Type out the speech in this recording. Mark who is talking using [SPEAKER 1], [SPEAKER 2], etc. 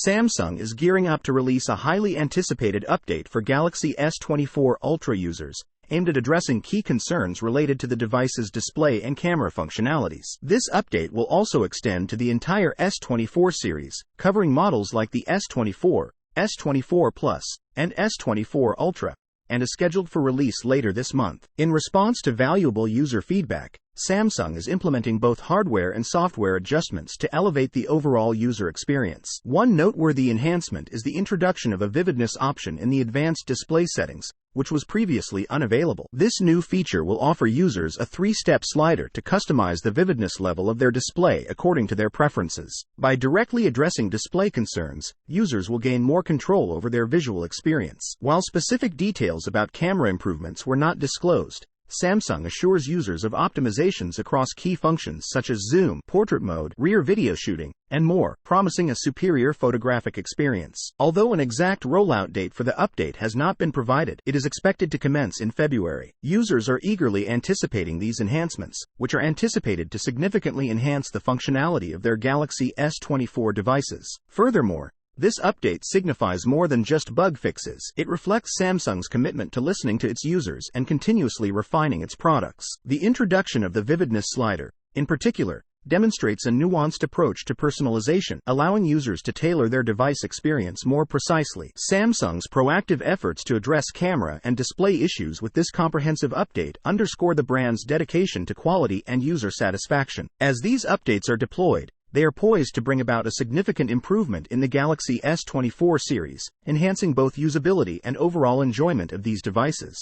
[SPEAKER 1] Samsung is gearing up to release a highly anticipated update for Galaxy S24 Ultra users, aimed at addressing key concerns related to the device's display and camera functionalities. This update will also extend to the entire S24 series, covering models like the S24, S24 Plus, and S24 Ultra, and is scheduled for release later this month. In response to valuable user feedback, Samsung is implementing both hardware and software adjustments to elevate the overall user experience. One noteworthy enhancement is the introduction of a vividness option in the advanced display settings, which was previously unavailable. This new feature will offer users a 3-step slider to customize the vividness level of their display according to their preferences. By directly addressing display concerns, users will gain more control over their visual experience. While specific details about camera improvements were not disclosed, Samsung assures users of optimizations across key functions such as zoom, portrait mode, rear video shooting, and more, promising a superior photographic experience. Although an exact rollout date for the update has not been provided, it is expected to commence in February. Users are eagerly anticipating these enhancements, which are anticipated to significantly enhance the functionality of their Galaxy S24 devices. Furthermore, this update signifies more than just bug fixes. It reflects Samsung's commitment to listening to its users and continuously refining its products. The introduction of the vividness slider, in particular, demonstrates a nuanced approach to personalization, allowing users to tailor their device experience more precisely. Samsung's proactive efforts to address camera and display issues with this comprehensive update underscore the brand's dedication to quality and user satisfaction. As these updates are deployed, they are poised to bring about a significant improvement in the Galaxy S24 series, enhancing both usability and overall enjoyment of these devices.